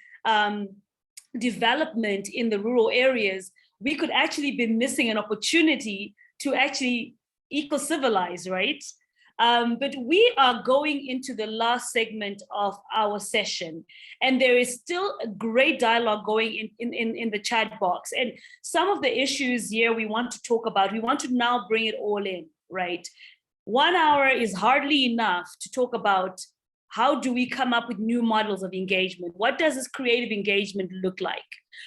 development in the rural areas, we could actually be missing an opportunity to actually eco-civilize, right? But we are going into the last segment of our session, and there is still a great dialogue going in the chat box. And some of the issues here we want to talk about, we want to now bring it all in, right? 1 hour is hardly enough to talk about how do we come up with new models of engagement? What does this creative engagement look like?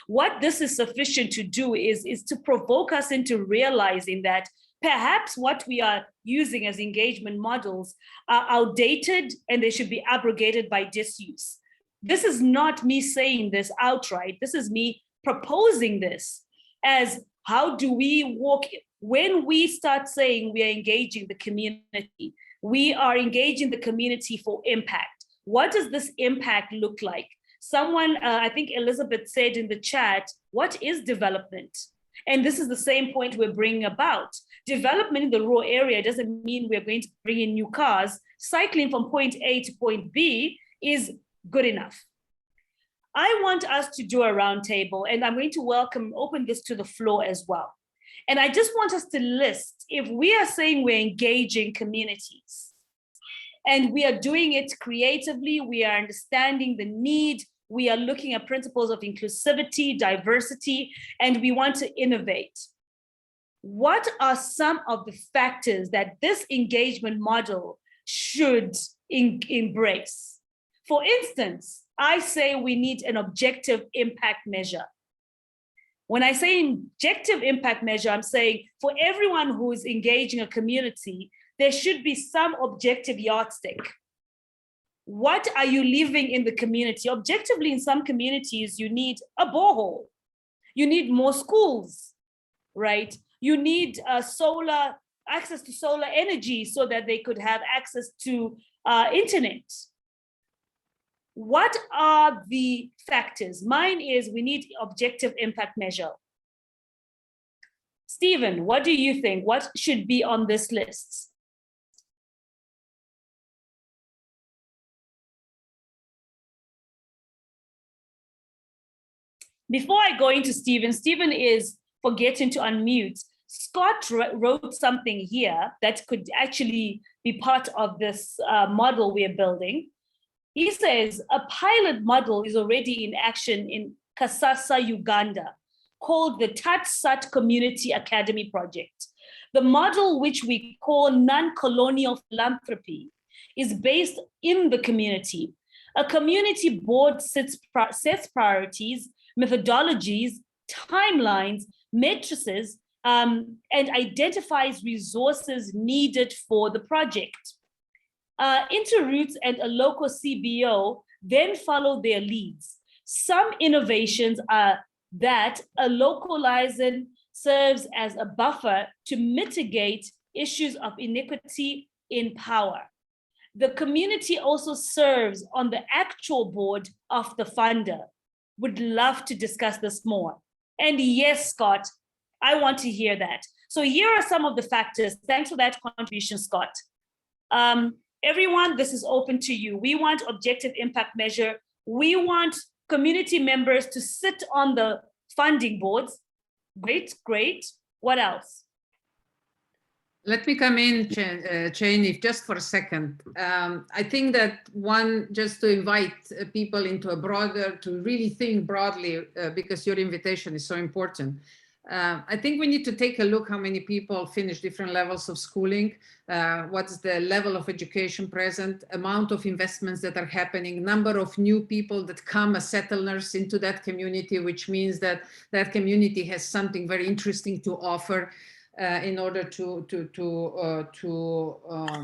What this is sufficient to do is to provoke us into realizing that perhaps what we are using as engagement models are outdated and they should be abrogated by disuse. This is not me saying this outright. This is me proposing this as how do we walk, when we start saying we are engaging the community, we are engaging the community for impact. What does this impact look like? Someone, I think Elizabeth said in the chat, what is development? And this is the same point we're bringing about. Development in the rural area doesn't mean we're going to bring in new cars. Cycling from point A to point B is good enough. I want us to do a roundtable, and I'm going to open this to the floor as well. And I just want us to list, if we are saying we're engaging communities and we are doing it creatively, we are understanding the need, we are looking at principles of inclusivity, diversity, and we want to innovate. What are some of the factors that this engagement model should embrace? For instance, I say we need an objective impact measure. When I say objective impact measure, I'm saying for everyone who is engaging a community, there should be some objective yardstick. What are you leaving in the community? Objectively, in some communities, you need a borehole. You need more schools, right? You need access to solar energy so that they could have access to internet. What are the factors? Mine is we need objective impact measure. Stephen, what do you think? What should be on this list? Before I go into Stephen, Stephen is forgetting to unmute. Scott wrote something here that could actually be part of this model we're building. He says a pilot model is already in action in Kasasa, Uganda, called the Tatsat Community Academy Project. The model, which we call non-colonial philanthropy, is based in the community. A community board sets priorities, methodologies, timelines, matrices, and identifies resources needed for the project. Interroots and a local CBO then follow their leads. Some innovations are that a localizer serves as a buffer to mitigate issues of inequity in power. The community also serves on the actual board of the funder. Would love to discuss this more. And yes, Scott, I want to hear that. So here are some of the factors. Thanks for that contribution, Scott. Everyone, this is open to you. We want objective impact measure. We want community members to sit on the funding boards. Great, great. What else? Let me come in, Cheney, just for a second. I think that one, just to invite people into a broader, to really think broadly, because your invitation is so important. I think we need to take a look how many people finish different levels of schooling, what's the level of education present, amount of investments that are happening, number of new people that come as settlers into that community, which means that that community has something very interesting to offer in order to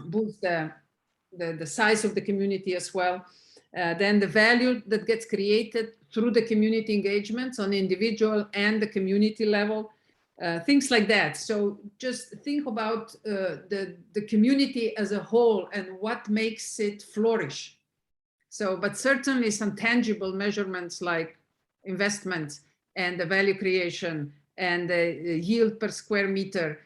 boost the size of the community as well. Then the value that gets created through the community engagements on individual and the community level, things like that. So just think about the community as a whole and what makes it flourish. So, but certainly some tangible measurements like investments and the value creation and the yield per square meter.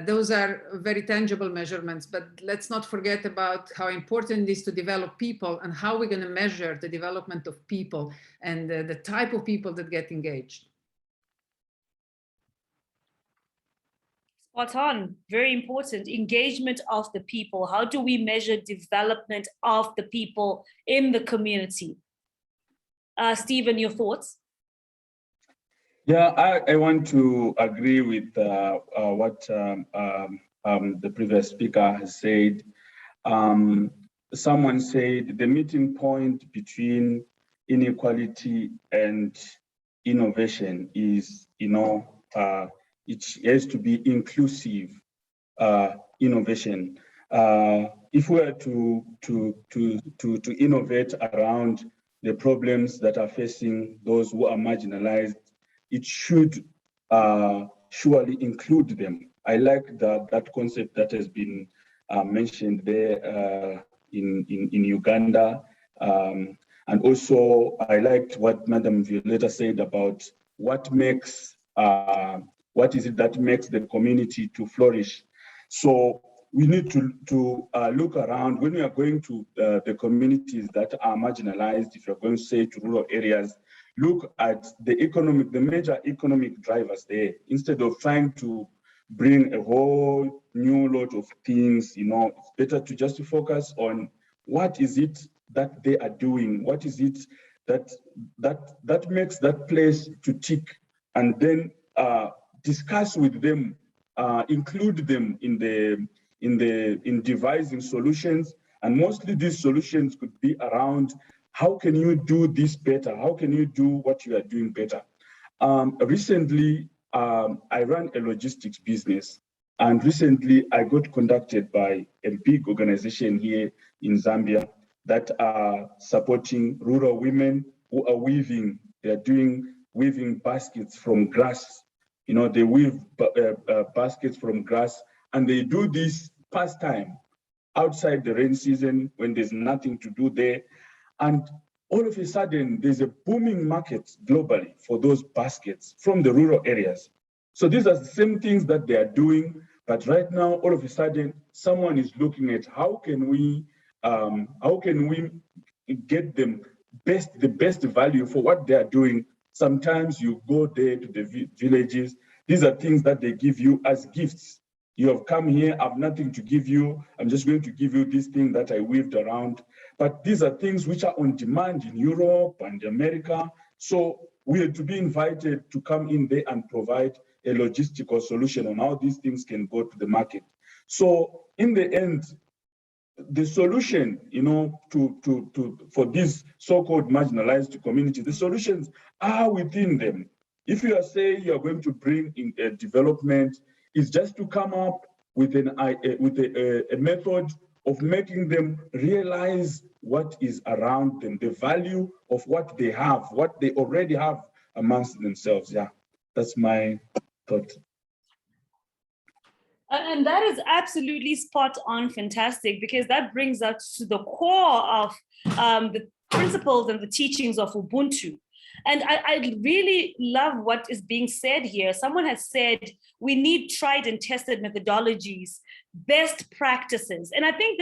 Those are very tangible measurements, but let's not forget about how important it is to develop people and how we're going to measure the development of people and the type of people that get engaged. Spot on, very important. Engagement of the people. How do we measure development of the people in the community? Stephen, your thoughts? Yeah, I want to agree with what the previous speaker has said. Someone said the meeting point between inequality and innovation is, it has to be inclusive innovation. If we are to innovate around the problems that are facing those who are marginalized, it should surely include them. I like that concept that has been mentioned there in Uganda. And also, I liked what Madam Violeta said about what is it that makes the community to flourish. So we need to look around when we are going to the communities that are marginalized, if you're going to say to rural areas, look at the major economic drivers there, instead of trying to bring a whole new lot of things. It's better to just focus on what is it that they are doing, what is it that makes that place to tick, and then discuss with them, include them in devising solutions. And mostly these solutions could be around, how can you do this better? How can you do what you are doing better? Recently, I ran a logistics business, And recently, I got contacted by a big organization here in Zambia that are supporting rural women who are weaving. They're doing weaving baskets from grass. You know, they weave baskets from grass, and they do this pastime outside the rain season when there's nothing to do there. And all of a sudden, there's a booming market globally for those baskets from the rural areas. So these are the same things that they are doing, but right now, all of a sudden, someone is looking at how can we get them the best value for what they are doing. Sometimes you go there to the villages. These are things that they give you as gifts. You have come here, I have nothing to give you. I'm just going to give you this thing that I weaved around. But these are things which are on demand in Europe and America. So we are to be invited to come in there and provide a logistical solution on how these things can go to the market. So in the end, the solution, you know, for these so-called marginalized communities, the solutions are within them. If you are saying you are going to bring in a development, it's just to come up with a method of making them realize what is around them, the value of what they have, what they already have amongst themselves. Yeah, that's my thought. And that is absolutely spot on, fantastic, because that brings us to the core of the principles and the teachings of Ubuntu. And I really love what is being said here. Someone has said we need tried and tested methodologies, best practices. And I think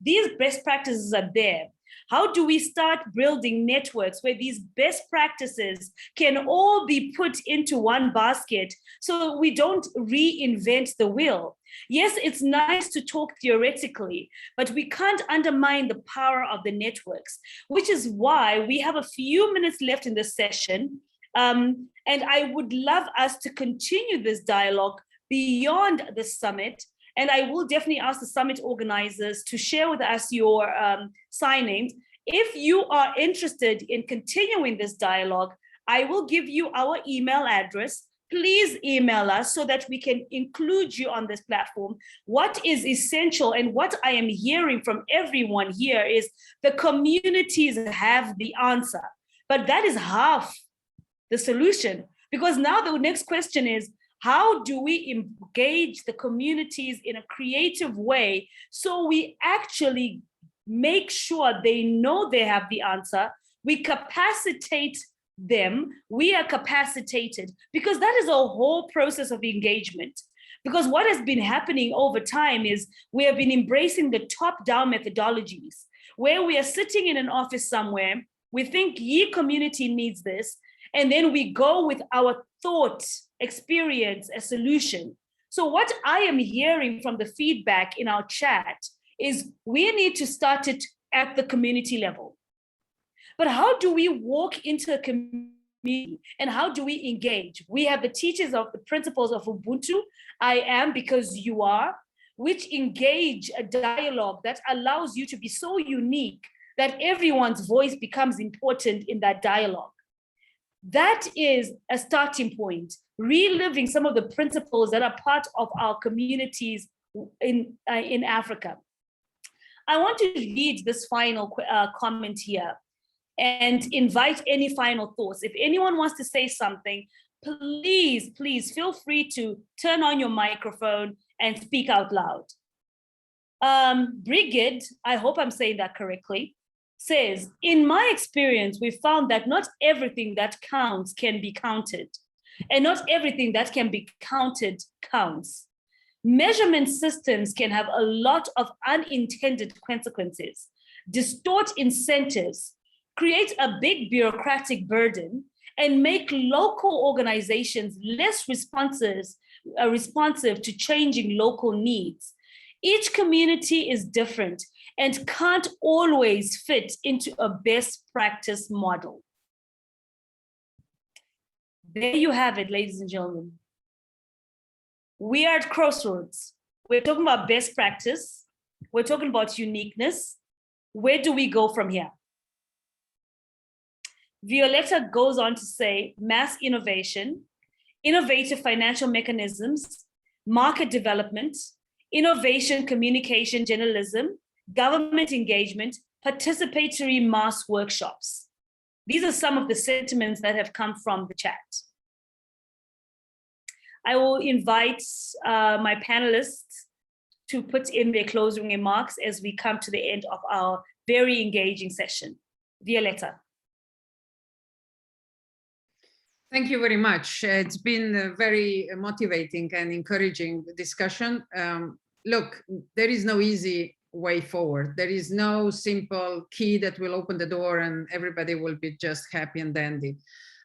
these best practices are there. How do we start building networks where these best practices can all be put into one basket so we don't reinvent the wheel? Yes, it's nice to talk theoretically, but we can't undermine the power of the networks, which is why we have a few minutes left in this session. And I would love us to continue this dialogue beyond the summit. And I will definitely ask the summit organizers to share with us your signings. If you are interested in continuing this dialogue, I will give you our email address. Please email us so that we can include you on this platform. What is essential and what I am hearing from everyone here is the communities have the answer, but that is half the solution, because now the next question is, how do we engage the communities in a creative way so we actually make sure they know they have the answer? We capacitate them, we are capacitated, because that is a whole process of engagement. Because what has been happening over time is we have been embracing the top-down methodologies, where we are sitting in an office somewhere, we think ye community needs this, and then we go with our thought, experience, a solution. So what I am hearing from the feedback in our chat is we need to start it at the community level. But how do we walk into a community and how do we engage? We have the teachers of the principles of Ubuntu, I am because you are, which engage a dialogue that allows you to be so unique that everyone's voice becomes important in that dialogue. That is a starting point, reliving some of the principles that are part of our communities in Africa. I want to read this final comment here and invite any final thoughts. If anyone wants to say something, please, please feel free to turn on your microphone and speak out loud. Brigid, I hope I'm saying that correctly, says, in my experience, we found that not everything that counts can be counted, and not everything that can be counted counts. Measurement systems can have a lot of unintended consequences, distort incentives, create a big bureaucratic burden, and make local organizations less responsive to changing local needs. Each community is different and can't always fit into a best practice model. There you have it, ladies and gentlemen. We are at crossroads. We're talking about best practice. We're talking about uniqueness. Where do we go from here? Violeta goes on to say, mass innovation, innovative financial mechanisms, market development, innovation, communication, journalism, government engagement, participatory mass workshops. These are some of the sentiments that have come from the chat. I will invite my panelists to put in their closing remarks as we come to the end of our very engaging session. Violeta. Thank you very much. It's been a very motivating and encouraging discussion. Look, there is no easy way forward. There is no simple key that will open the door and everybody will be just happy and dandy.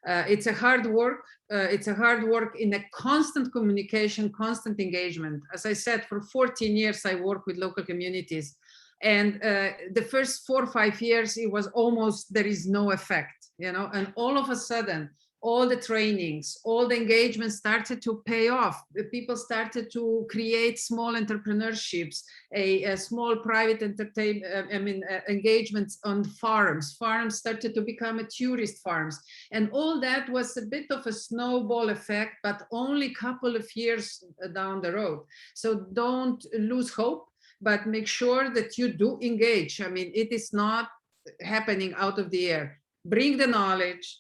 It's a hard work. It's a hard work in a constant communication, constant engagement. As I said, for 14 years, I work with local communities. And the first 4 or 5 years, it was almost, there is no effect, you know, and all of a sudden, all the trainings, all the engagement started to pay off. The people started to create small entrepreneurships, a small private engagements on farms. Farms started to become a tourist farms. And all that was a bit of a snowball effect, but only a couple of years down the road. So don't lose hope, but make sure that you do engage. I mean, it is not happening out of the air. Bring the knowledge,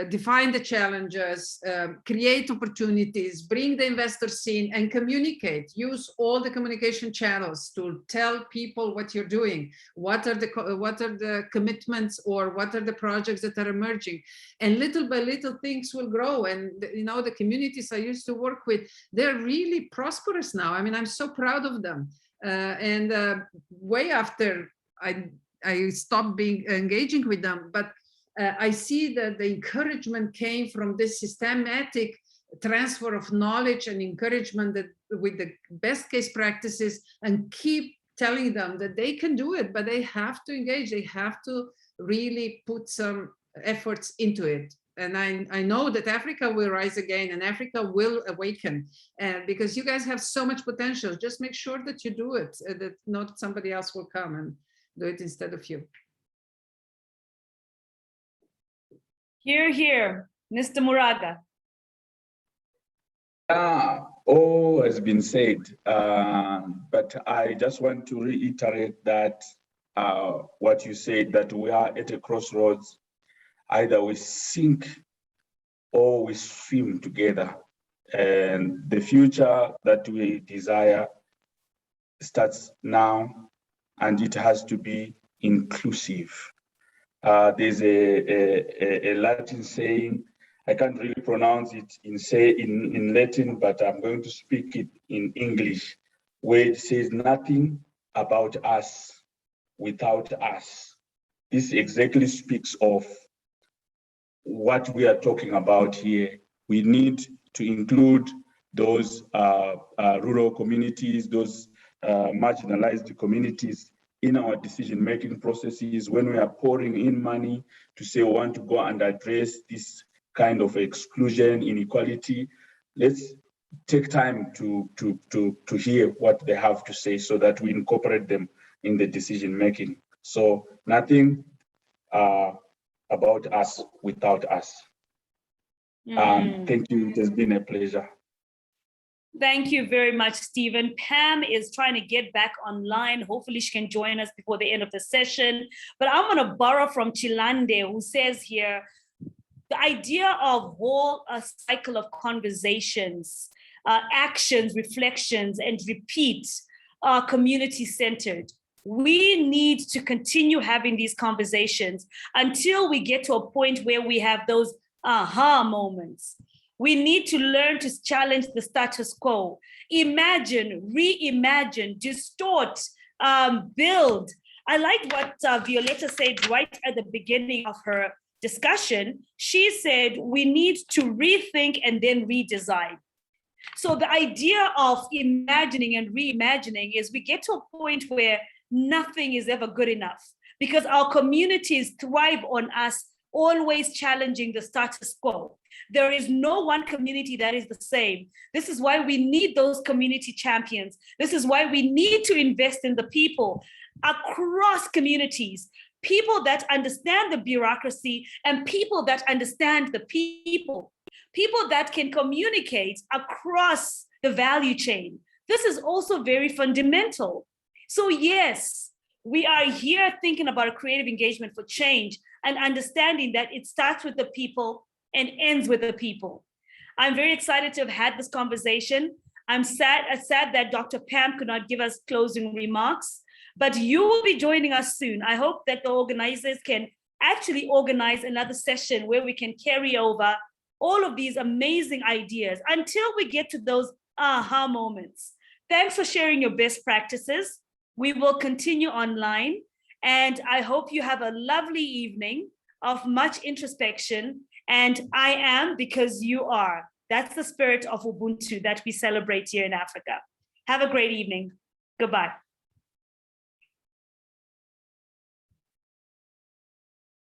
define the challenges, create opportunities, bring the investors in and communicate. Use all the communication channels to tell people what you're doing, what are the commitments or what are the projects that are emerging. And little by little things will grow. And you know, the communities I used to work with, they're really prosperous now. I mean, I'm so proud of them. Way after I stopped engaging with them, but I see that the encouragement came from this systematic transfer of knowledge and encouragement that with the best case practices, and keep telling them that they can do it, but they have to engage. They have to really put some efforts into it. And I know that Africa will rise again and Africa will awaken, because you guys have so much potential. Just make sure that you do it, that not somebody else will come and do it instead of you. Hear, hear, Mr. Muraga. All has been said, but I just want to reiterate that what you said, that we are at a crossroads. Either we sink or we swim together. And the future that we desire starts now, and it has to be inclusive. There's a Latin saying, I can't really pronounce it in Latin, but I'm going to speak it in English, where it says nothing about us without us. This exactly speaks of what we are talking about here. We need to include those rural communities, those marginalized communities in our decision-making processes. When we are pouring in money to say we want to go and address this kind of exclusion, inequality, let's take time to hear what they have to say so that we incorporate them in the decision-making. So nothing about us without us. Thank you, it has been a pleasure. Thank you very much, Stephen. Pam is trying to get back online. Hopefully she can join us before the end of the session. But I'm going to borrow from Chilande, who says here, the idea of a cycle of conversations, actions, reflections, and repeat are community-centered. We need to continue having these conversations until we get to a point where we have those aha moments. We need to learn to challenge the status quo, imagine, reimagine, distort, build. I like what Violeta said right at the beginning of her discussion. She said, we need to rethink and then redesign. So the idea of imagining and reimagining is we get to a point where nothing is ever good enough because our communities thrive on us always challenging the status quo. There is no one community that is the same. This is why we need those community champions. This is why we need to invest in the people across communities, people that understand the bureaucracy and people that understand the people that can communicate across the the value chain. This is also very fundamental. So yes, we are here thinking about a creative engagement for change and understanding that it starts with the people and ends with the people. I'm very excited to have had this conversation. I'm sad that Dr. Pam could not give us closing remarks, but you will be joining us soon. I hope that the organizers can actually organize another session where we can carry over all of these amazing ideas until we get to those aha moments. Thanks for sharing your best practices. We will continue online, and I hope you have a lovely evening of much introspection. And I am because you are. That's the spirit of Ubuntu that we celebrate here in Africa. Have a great evening. Goodbye.